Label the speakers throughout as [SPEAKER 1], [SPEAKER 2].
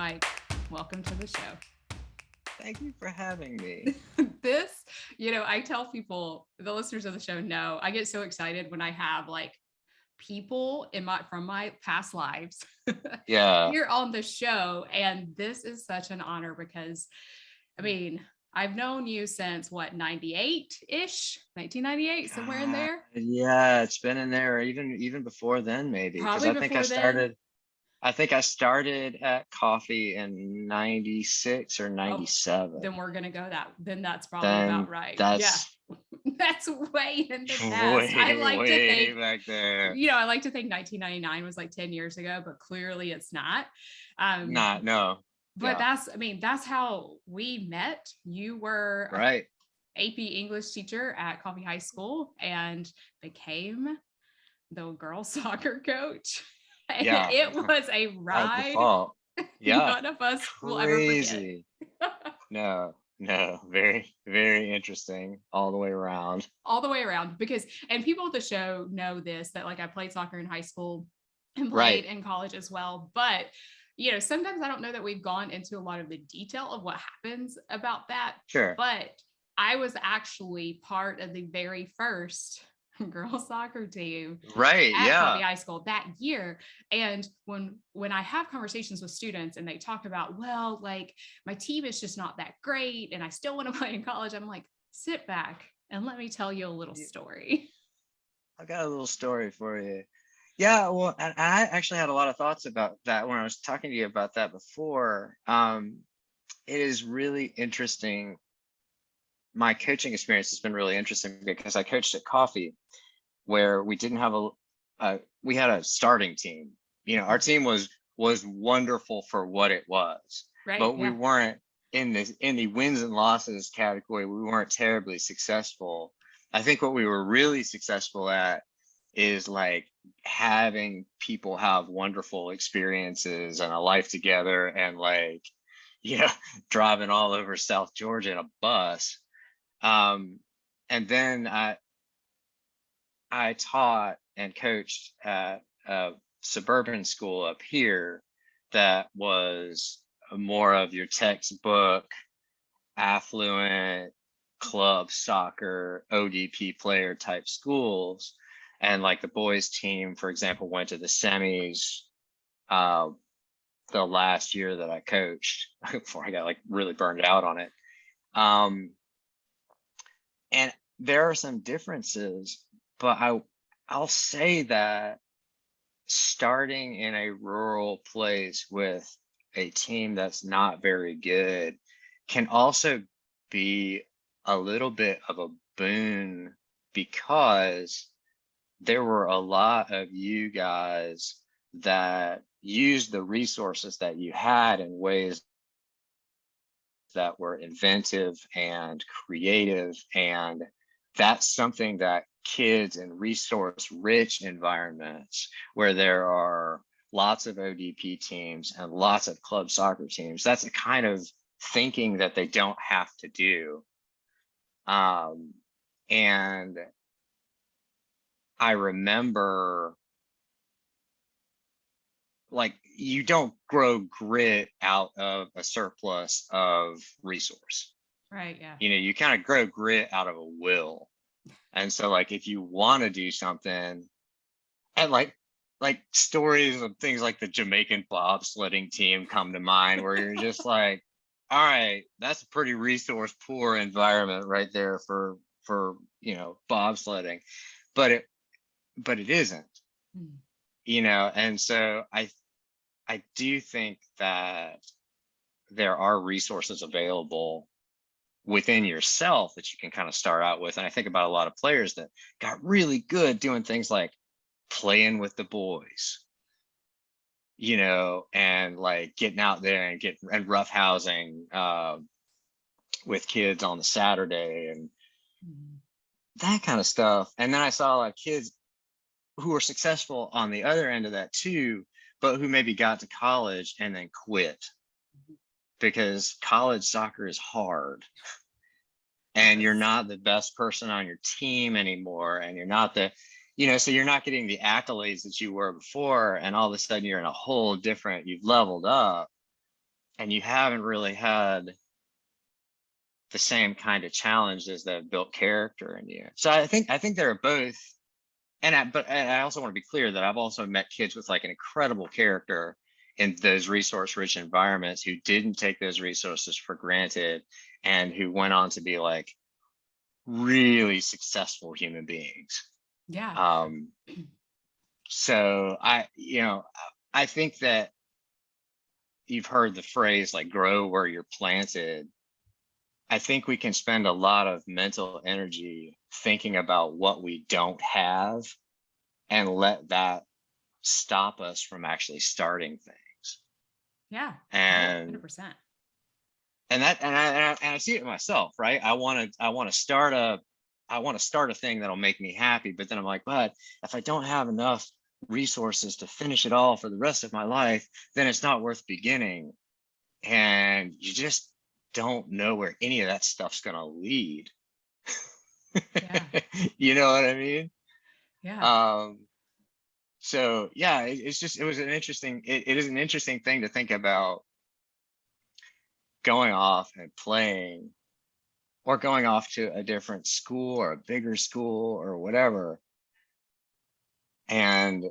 [SPEAKER 1] Wyk. Welcome to the show.
[SPEAKER 2] Thank you for having me.
[SPEAKER 1] This, I tell people, the listeners of the show know, I get so excited when I have like people from my past lives
[SPEAKER 2] Yeah.
[SPEAKER 1] here on the show. And this is such an honor because, I've known you since 98-ish, 1998, somewhere in there.
[SPEAKER 2] Yeah, it's been in there even before then, maybe. Because
[SPEAKER 1] Probably before then.
[SPEAKER 2] I think I started at coffee in 96 or 97.
[SPEAKER 1] Then we're gonna go then that's probably about
[SPEAKER 2] Then
[SPEAKER 1] right. Yeah.
[SPEAKER 2] that's
[SPEAKER 1] That's way in the past. I
[SPEAKER 2] way,
[SPEAKER 1] like to
[SPEAKER 2] way
[SPEAKER 1] think
[SPEAKER 2] back there.
[SPEAKER 1] I like to think 1999 was like 10 years ago, but clearly it's not.
[SPEAKER 2] No.
[SPEAKER 1] But
[SPEAKER 2] Yeah.
[SPEAKER 1] that's how we met. You were
[SPEAKER 2] Right.
[SPEAKER 1] AP English teacher at Coffee High School and became the girls soccer coach. And
[SPEAKER 2] Yeah.
[SPEAKER 1] it was a
[SPEAKER 2] By
[SPEAKER 1] ride
[SPEAKER 2] default. Yeah.
[SPEAKER 1] none of us will ever forget.
[SPEAKER 2] Crazy. No. Very, very interesting all the way around.
[SPEAKER 1] All the way around and people at the show know this, that like I played soccer in high school and played in college as well. But, sometimes I don't know that we've gone into a lot of the detail of what happens about that.
[SPEAKER 2] Sure.
[SPEAKER 1] But I was actually part of the very first girls soccer team at Coffee High School that year. And when I have conversations with students and they talk about, well, like my team is just not that great and I still want to play in college, I'm like, sit back and let me tell you a little story.
[SPEAKER 2] I got a little story for you. Yeah, well, and I actually had a lot of thoughts about that when I was talking to you about that before. It is really interesting. My coaching experience has been really interesting because I coached at Coffee, where we didn't have we had a starting team. Our team was wonderful for what it was,
[SPEAKER 1] right?
[SPEAKER 2] But we weren't in the wins and losses category. We weren't terribly successful. I think what we were really successful at is like having people have wonderful experiences and a life together and like, driving all over South Georgia in a bus. And then I taught and coached at a suburban school up here that was more of your textbook, affluent club soccer, ODP player type schools. And like the boys team, for example, went to the semis the last year that I coached before I got like really burned out on it. And there are some differences, but I'll say that starting in a rural place with a team that's not very good can also be a little bit of a boon, because there were a lot of you guys that used the resources that you had in ways that were inventive and creative. And that's something that kids in resource rich environments where there are lots of ODP teams and lots of club soccer teams, that's a kind of thinking that they don't have to do. And I remember, like, you don't grow grit out of a surplus of resource.
[SPEAKER 1] Right. Yeah.
[SPEAKER 2] You kind of grow grit out of a will. And so like, if you want to do something, and like stories of things like the Jamaican bobsledding team come to mind, where you're just like, all right, that's a pretty resource poor environment right there for bobsledding, but it isn't. And so I do think that there are resources available within yourself that you can kind of start out with. And I think about a lot of players that got really good doing things like playing with the boys, and like getting out there and roughhousing with kids on the Saturday and that kind of stuff. And then I saw a lot of kids who were successful on the other end of that too, but who maybe got to college and then quit because college soccer is hard. And you're not the best person on your team anymore. And you're not so you're not getting the accolades that you were before. And all of a sudden you're in a whole different, you've leveled up. and you haven't really had the same kind of challenges that have built character in you. So I think they're both. But I also want to be clear that I've also met kids with like an incredible character in those resource-rich environments who didn't take those resources for granted and who went on to be like really successful human beings.
[SPEAKER 1] Yeah.
[SPEAKER 2] So I think that you've heard the phrase like grow where you're planted. I think we can spend a lot of mental energy thinking about what we don't have and let that stop us from actually starting things.
[SPEAKER 1] Yeah.
[SPEAKER 2] And
[SPEAKER 1] 100%.
[SPEAKER 2] And I see it myself, right? I want to start a thing that'll make me happy, but then I'm like, but if I don't have enough resources to finish it all for the rest of my life, then it's not worth beginning. And you just don't know where any of that stuff's going to lead.
[SPEAKER 1] Yeah.
[SPEAKER 2] You know what I mean?
[SPEAKER 1] Yeah.
[SPEAKER 2] So yeah, it is an interesting thing to think about, going off and playing or going off to a different school or a bigger school or whatever. And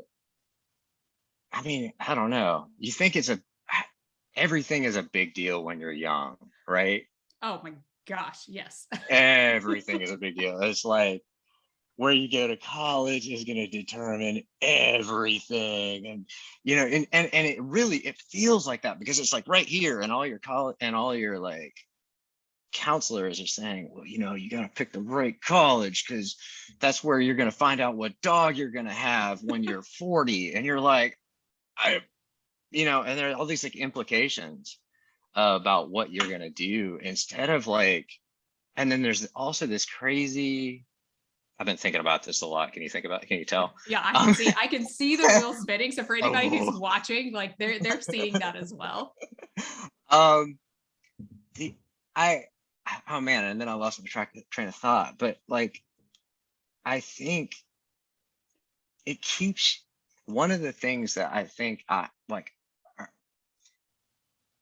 [SPEAKER 2] I mean, I don't know. You think everything is a big deal when you're young, right?
[SPEAKER 1] Oh my gosh. Yes.
[SPEAKER 2] Everything is a big deal. It's like where you go to college is going to determine everything. And, and it feels like that because it's like right here and all your college and all your like counselors are saying, well, you got to pick the right college because that's where you're going to find out what dog you're going to have when you're 40. And you're like, and there are all these like implications about what you're going to do instead of like, and then there's also this crazy, I've been thinking about this a lot. Can you tell?
[SPEAKER 1] Yeah, I can see the wheel spinning. So for anybody who's watching, like they're seeing that as well.
[SPEAKER 2] Oh man, and then I lost my train of thought. But like, I think it keeps one of the things that I think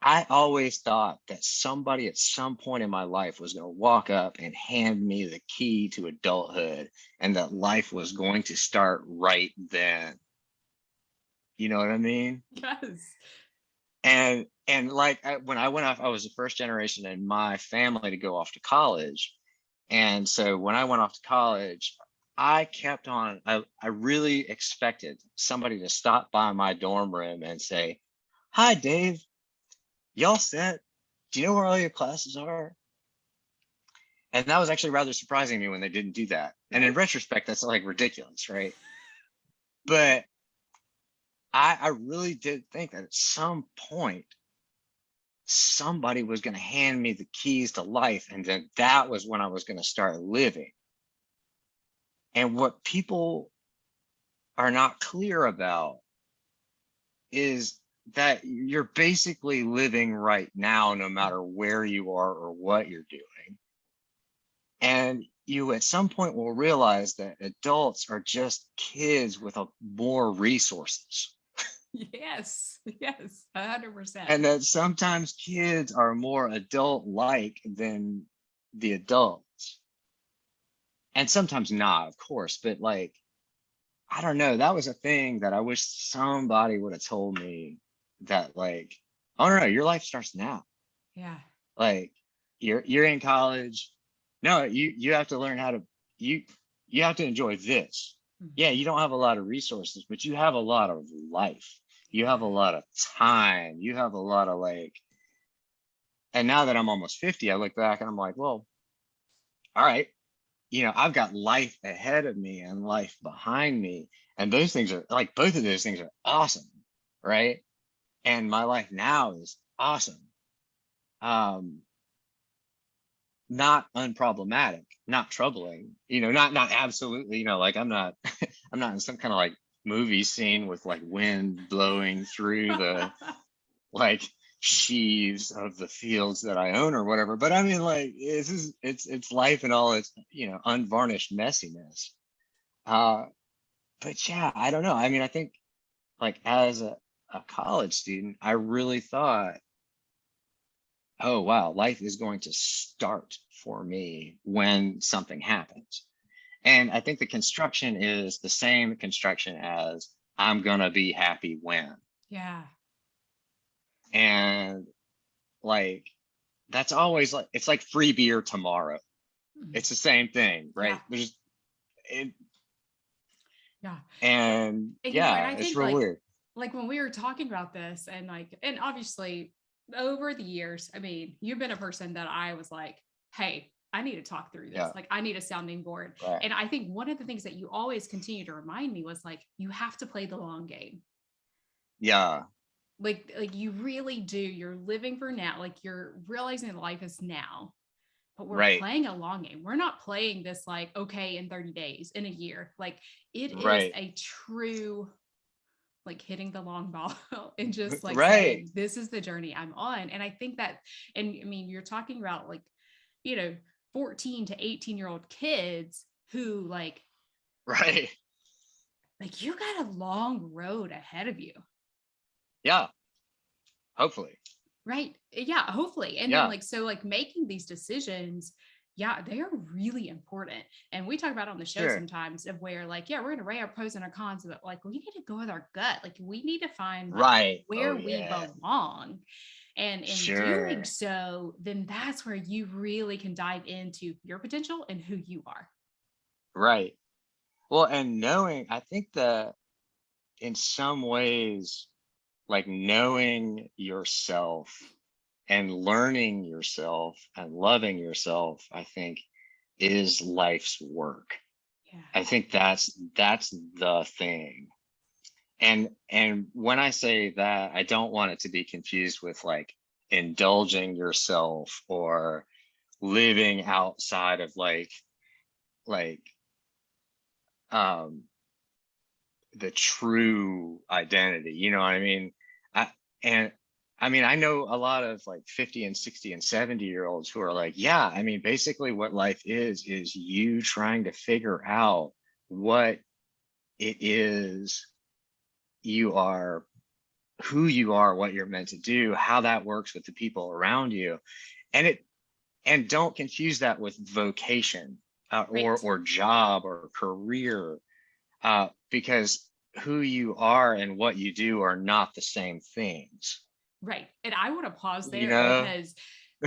[SPEAKER 2] I always thought that somebody at some point in my life was going to walk up and hand me the key to adulthood and that life was going to start right then. You know what I mean?
[SPEAKER 1] Yes.
[SPEAKER 2] And like when I went off, I was the first generation in my family to go off to college. And so when I went off to college, I kept on, I really expected somebody to stop by my dorm room and say, hi, Dave, y'all set? Do you know where all your classes are? And that was actually rather surprising to me when they didn't do that. And in retrospect, that's like ridiculous, right? But I really did think that at some point, somebody was going to hand me the keys to life. And then that was when I was going to start living. And what people are not clear about is that you're basically living right now, no matter where you are or what you're doing. And you at some point will realize that adults are just kids with more resources.
[SPEAKER 1] Yes, 100%.
[SPEAKER 2] And that sometimes kids are more adult-like than the adults. And sometimes not, of course, but like, I don't know. That was a thing that I wish somebody would have told me that like, oh no, your life starts now.
[SPEAKER 1] Yeah.
[SPEAKER 2] Like you're in college. No, you have to learn how to you have to enjoy this. Mm-hmm. Yeah, you don't have a lot of resources, but you have a lot of life. You have a lot of time. You have a lot of like, and now that I'm almost 50, I look back and I'm like, well, all right, I've got life ahead of me and life behind me. And those things are like, both of those things are awesome. Right. And my life now is awesome. Not unproblematic, not troubling, not absolutely, like I'm not in some kind of like movie scene with like wind blowing through the like sheaves of the fields that I own or whatever. But I mean, like, it's life and all its, unvarnished messiness. But yeah, I don't know. I mean, I think like as a college student, I really thought oh wow, life is going to start for me when something happens. And I think the construction is the same construction as I'm gonna be happy when.
[SPEAKER 1] Yeah.
[SPEAKER 2] And like that's always like, it's like free beer tomorrow. It's the same thing, right?
[SPEAKER 1] Yeah.
[SPEAKER 2] There's it,
[SPEAKER 1] Yeah.
[SPEAKER 2] and
[SPEAKER 1] And, and
[SPEAKER 2] yeah,
[SPEAKER 1] I
[SPEAKER 2] it's
[SPEAKER 1] think
[SPEAKER 2] real weird.
[SPEAKER 1] like when we were talking about this and obviously over the years, I mean, you've been a person that I was like, hey, I need to talk through this.
[SPEAKER 2] Yeah,
[SPEAKER 1] Like I need a sounding board.
[SPEAKER 2] right.
[SPEAKER 1] And I think one of the things that you always continue to remind me was like, you have to play the long game.
[SPEAKER 2] Yeah,
[SPEAKER 1] Like you really do. You're living for now. Like you're realizing that life is now. But we're
[SPEAKER 2] right,
[SPEAKER 1] playing a long game. We're not playing this like, okay, in 30 days, in a year. Like it is
[SPEAKER 2] right,
[SPEAKER 1] a true like hitting the long ball and just like
[SPEAKER 2] right,
[SPEAKER 1] saying, this is the journey I'm on. And I think that, and I mean, you're talking about like, 14 to 18-year-old kids who
[SPEAKER 2] right.
[SPEAKER 1] like you got a long road ahead of you.
[SPEAKER 2] Yeah, hopefully.
[SPEAKER 1] Right. Yeah, hopefully. And then
[SPEAKER 2] Yeah,
[SPEAKER 1] so making these decisions, yeah, they are really important. And we talk about on the show
[SPEAKER 2] sure.
[SPEAKER 1] sometimes of where yeah, we're gonna weigh our pros and our cons, but like we need to go with our gut. Like we need to find like
[SPEAKER 2] Right.
[SPEAKER 1] where
[SPEAKER 2] Oh
[SPEAKER 1] we
[SPEAKER 2] yeah.
[SPEAKER 1] belong. And in doing
[SPEAKER 2] Sure.
[SPEAKER 1] so, then that's where you really can dive into your potential and who you are.
[SPEAKER 2] Right. Well, and knowing, I think that in some ways, like knowing yourself and learning yourself and loving yourself, I think is life's work.
[SPEAKER 1] Yeah.
[SPEAKER 2] I think that's the thing. And when I say that, I don't want it to be confused with like indulging yourself or living outside of like um the true identity, you know what I mean? And I mean, I know a lot of like 50 and 60 and 70-year-olds who are like, yeah, I mean, basically what life is you trying to figure out what it is you are, who you are, what you're meant to do, how that works with the people around you. And don't confuse that with vocation,
[SPEAKER 1] Right.
[SPEAKER 2] or job or career, because who you are and what you do are not the same things.
[SPEAKER 1] Right. And I want to pause
[SPEAKER 2] You
[SPEAKER 1] there
[SPEAKER 2] know?
[SPEAKER 1] because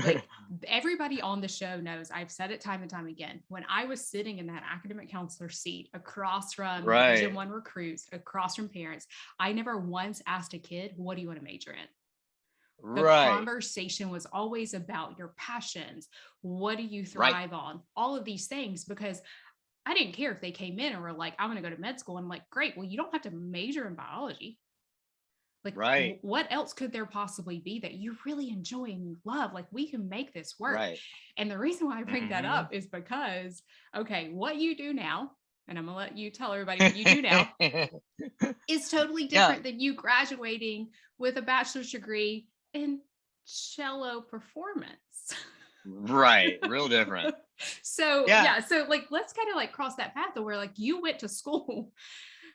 [SPEAKER 1] like everybody on the show knows, I've said it time and time again, when I was sitting in that academic counselor seat across from Division
[SPEAKER 2] Right,
[SPEAKER 1] One recruits, across from parents, I never once asked a kid, what do you want to major in? The
[SPEAKER 2] right,
[SPEAKER 1] conversation was always about your passions. What do you
[SPEAKER 2] right,
[SPEAKER 1] thrive on? All of these things, because I didn't care if they came in and were like, I'm going to go to med school. And I'm like, great. Well, you don't have to major in biology. Like,
[SPEAKER 2] right,
[SPEAKER 1] what else could there possibly be that you really enjoy and you love? Like, we can make this work.
[SPEAKER 2] right.
[SPEAKER 1] And the reason why I bring that
[SPEAKER 2] Hmm.
[SPEAKER 1] up is because, okay, what you do now, and I'm going to let you tell everybody what you do now, is totally
[SPEAKER 2] Yeah,
[SPEAKER 1] different than you graduating with a bachelor's degree in cello performance.
[SPEAKER 2] right. Real different.
[SPEAKER 1] So
[SPEAKER 2] Yeah,
[SPEAKER 1] yeah, so let's kind of cross that path of where you went to school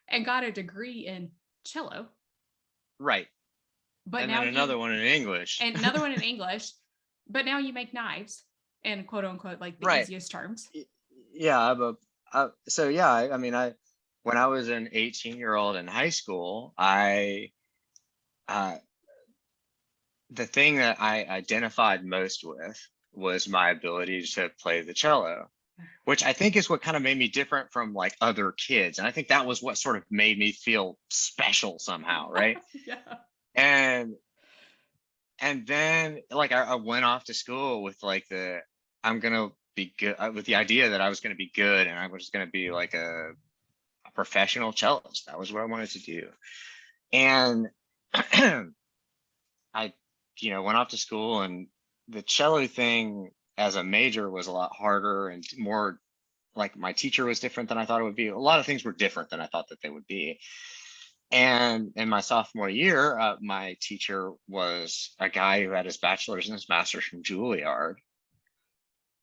[SPEAKER 1] and got a degree in cello,
[SPEAKER 2] right.
[SPEAKER 1] but
[SPEAKER 2] And
[SPEAKER 1] now
[SPEAKER 2] then
[SPEAKER 1] you
[SPEAKER 2] another one in English.
[SPEAKER 1] and another one in English, but now you make knives and quote unquote the
[SPEAKER 2] Right.
[SPEAKER 1] easiest terms.
[SPEAKER 2] Yeah, so yeah, I mean, when I was an 18-year-old in high school, uh, the thing that I identified most with was my ability to play the cello, which I think is what kind of made me different from like other kids. And I think that was what sort of made me feel special somehow, right?
[SPEAKER 1] Yeah.
[SPEAKER 2] And and then like I went off to school with like I'm gonna be good, with the idea that I was gonna be good and I was gonna be like a professional cellist. That was what I wanted to do. And I, went off to school, and the cello thing as a major was a lot harder and more like my teacher was different than I thought it would be. A lot of things were different than I thought that they would be. And in my sophomore year, my teacher was a guy who had his bachelor's and his master's from Juilliard.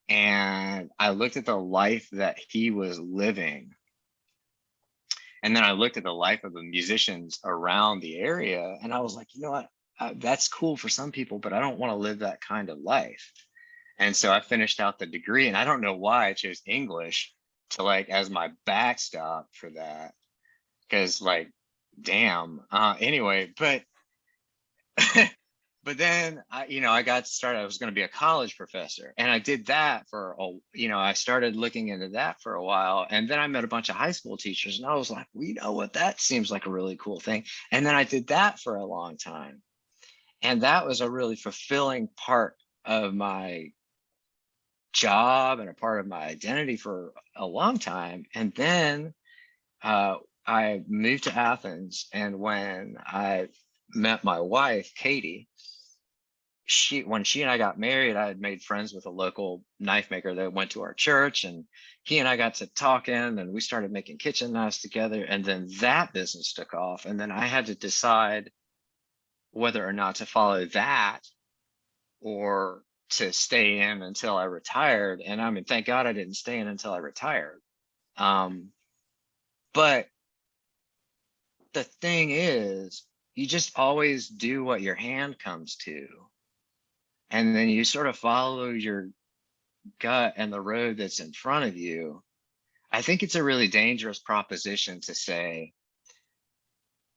[SPEAKER 2] And I looked at the life that he was living. And then I looked at the life of the musicians around the area, and I was like, you know what? that's cool for some people, but I don't want to live that kind of life. And so I finished out the degree, and I don't know why I chose English to like as my backstop for that. Because like, damn. Anyway, but but then I got started. I was going to be a college professor, and I did that for I started looking into that for a while, and then I met a bunch of high school teachers, and I was like, well, you know what, that seems like a really cool thing. And then I did that for a long time, and that was a really fulfilling part of my job and a part of my identity for a long time. And then I moved to Athens, and when I met my wife, Katie, when she and I got married, I had made friends with a local knife maker that went to our church, and he and I got to talking, and we started making kitchen knives together. And then that business took off, and then I had to decide whether or not to follow that or to stay in until I retired. And I mean, thank God I didn't stay in until I retired. But the thing is, you just always do what your hand comes to. And then you sort of follow your gut and the road that's in front of you. I think it's a really dangerous proposition to say,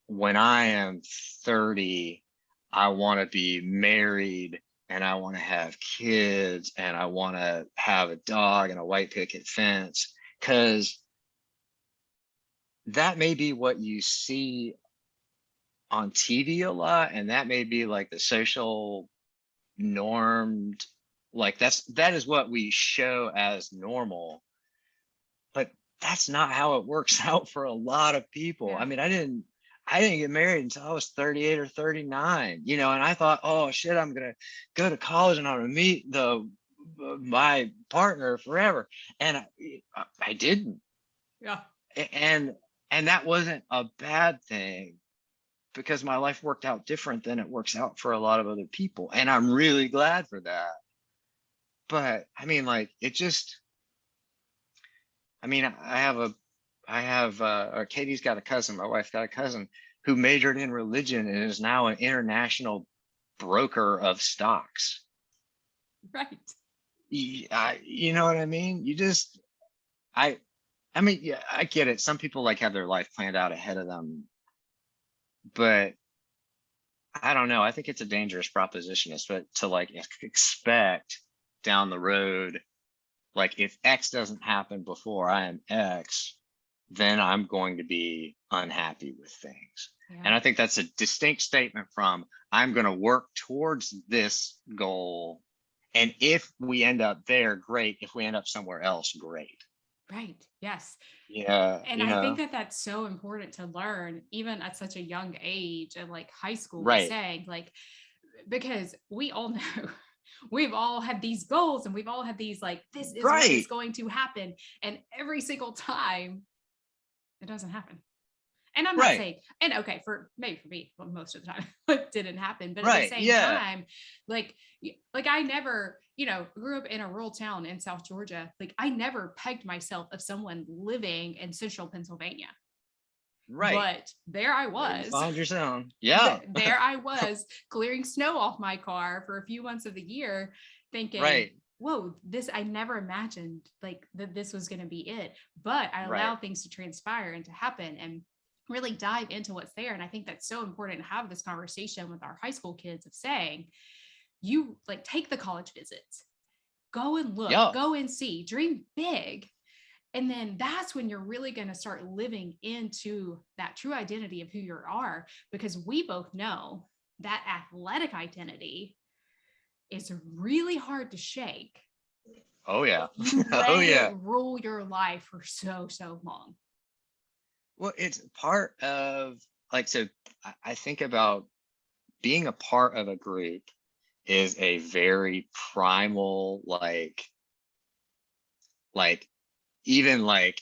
[SPEAKER 2] when I am 30, I want to be married and I want to have kids and I want to have a dog and a white picket fence, because that may be what you see on TV a lot, and that may be like the social normed, like that is what we show as normal, but that's not how it works out for a lot of people. I mean, I didn't get married until I was 38 or 39, and I thought, oh shit, I'm gonna go to college and I'm gonna meet my partner forever, and I didn't.
[SPEAKER 1] Yeah.
[SPEAKER 2] And that wasn't a bad thing, because my life worked out different than it works out for a lot of other people, and I'm really glad for that. But I mean, like, or Katie's got a cousin, my wife got a cousin who majored in religion and is now an international broker of stocks.
[SPEAKER 1] Right.
[SPEAKER 2] You know what I mean? I mean, yeah, I get it. Some people like have their life planned out ahead of them, but I don't know. I think it's a dangerous proposition to like expect down the road, like, if X doesn't happen before I am X, then I'm going to be unhappy with things. Yeah. And I think that's a distinct statement from, I'm going to work towards this goal. And if we end up there, great. If we end up somewhere else, great.
[SPEAKER 1] Right. Yes.
[SPEAKER 2] Yeah.
[SPEAKER 1] And I think that that's so important to learn, even at such a young age, and like high school,
[SPEAKER 2] right.
[SPEAKER 1] Saying, like, because we all know we've all had these goals and we've all had these, like, this is right. What is going to happen. And every single time it doesn't happen. And I'm not right. saying, and okay, maybe for me, well, most of the time it didn't happen, but right. At the same time, like I never, grew up in a rural town in South Georgia. Like, I never pegged myself of someone living in central Pennsylvania. Right. But there I was.
[SPEAKER 2] You found your zone. Yeah.
[SPEAKER 1] There I was clearing snow off my car for a few months of the year, thinking, right. Whoa, I never imagined like that this was going to be it. But I allowed things to transpire and to happen and really dive into what's there. And I think that's so important to have this conversation with our high school kids of saying, you like take the college visits, go and look, go and see, dream big. And then that's when you're really going to start living into that true identity of who you are, because we both know that athletic identity is really hard to shake.
[SPEAKER 2] Oh yeah.
[SPEAKER 1] You let it rule your life for so long.
[SPEAKER 2] Well, it's part of, like, so I think about being a part of a group is a very primal, like even like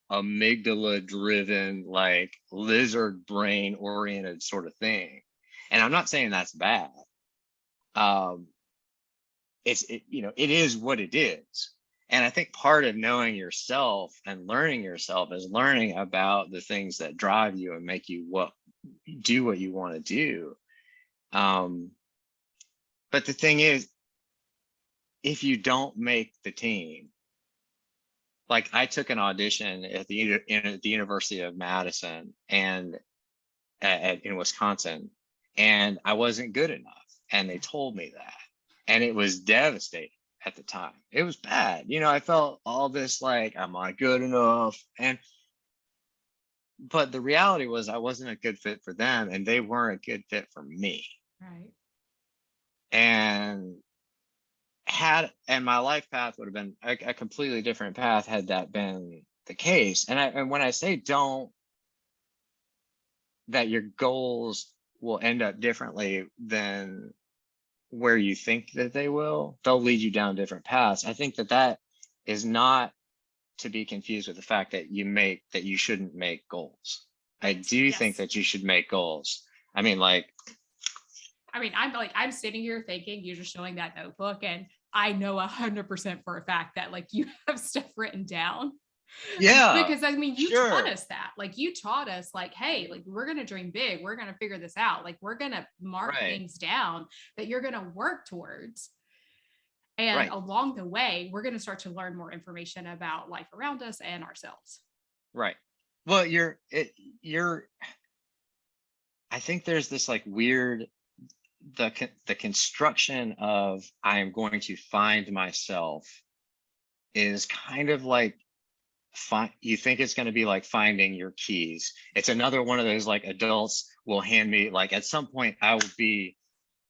[SPEAKER 2] amygdala driven, like lizard brain oriented sort of thing. And I'm not saying that's bad. It is what it is. And I think part of knowing yourself and learning yourself is learning about the things that drive you and make you do what you want to do. Um, but the thing is, if you don't make the team, like I took an audition at the University of Madison and in Wisconsin, and I wasn't good enough, and they told me that, and it was devastating at the time. It was bad, I felt all this like I'm not good enough, but the reality was I wasn't a good fit for them, and they weren't a good fit for me.
[SPEAKER 1] Right.
[SPEAKER 2] And my life path would have been a completely different path had that been the case. And when I say don't, that your goals will end up differently than where you think that they will, they'll lead you down different paths. I think that is not to be confused with the fact that you shouldn't make goals. I do think that you should make goals.
[SPEAKER 1] I'm sitting here thinking you're just showing that notebook, and I know 100% for a fact that like you have stuff written down.
[SPEAKER 2] Yeah.
[SPEAKER 1] Because you taught us that. Like you taught us like, hey, like we're going to dream big. We're going to figure this out. Like we're going to mark things down that you're going to work towards. And along the way, we're going to start to learn more information about life around us and ourselves.
[SPEAKER 2] Right. Well, I think there's this like weird, the construction of I am going to find myself is kind of like, you think it's going to be like finding your keys. It's another one of those like adults will hand me like at some point I will be,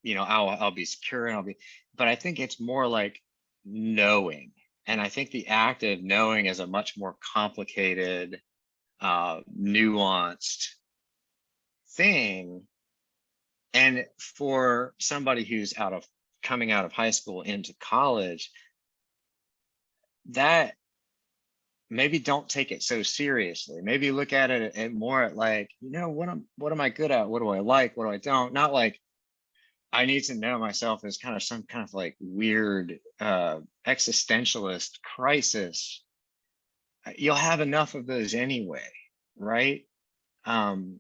[SPEAKER 2] I'll be secure and but I think it's more like knowing. And I think the act of knowing is a much more complicated, nuanced thing. And for somebody who's coming out of high school into college, that maybe don't take it so seriously. Maybe look at it and more at like, what am I good at? What do I like? What do I don't? Not like I need to know myself as kind of some kind of like weird existentialist crisis. You'll have enough of those anyway, right? And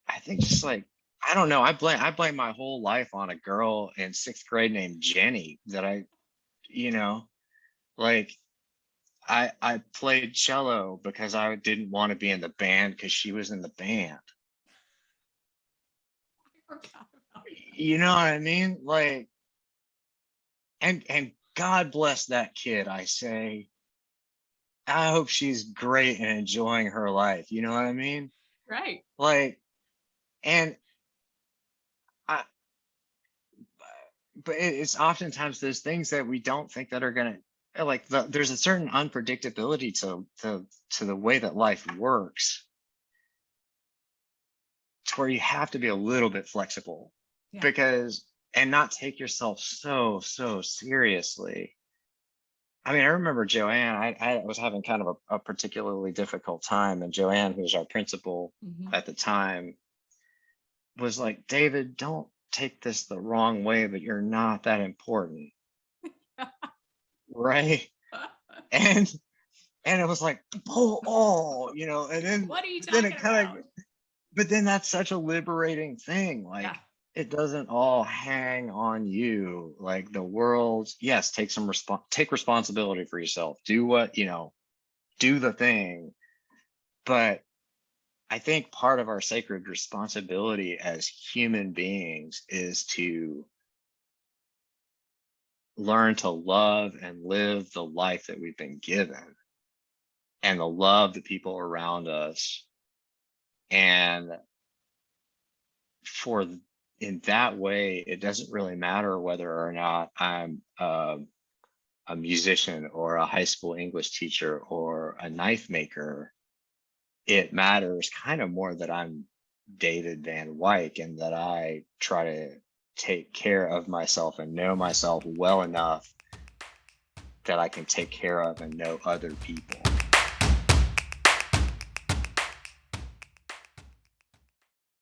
[SPEAKER 2] I think just like, I don't know, I blame my whole life on a girl in 6th grade named Jenny that like I played cello because I didn't want to be in the band because she was in the band. You know what I mean? Like, and God bless that kid, I say. I hope she's great and enjoying her life. You know what I mean?
[SPEAKER 1] Right.
[SPEAKER 2] Like, but it's oftentimes those things that we don't think that are gonna like there's a certain unpredictability to the way that life works, to where you have to be a little bit flexible and not take yourself so seriously. I remember Joanne, I was having kind of a particularly difficult time, and Joanne, who was our principal at the time, was like, David, don't take this the wrong way, but you're not that important. Right. And it was like, and then
[SPEAKER 1] what are you talking about?
[SPEAKER 2] But then that's such a liberating thing. Like it doesn't all hang on you. Like the world, yes, take responsibility for yourself. Do what, do the thing. But I think part of our sacred responsibility as human beings is to learn to love and live the life that we've been given, and to love the people around us. And in that way, it doesn't really matter whether or not I'm a musician or a high school English teacher or a knife maker. It matters kind of more that I'm David Van Wyk, and that I try to take care of myself and know myself well enough that I can take care of and know other people.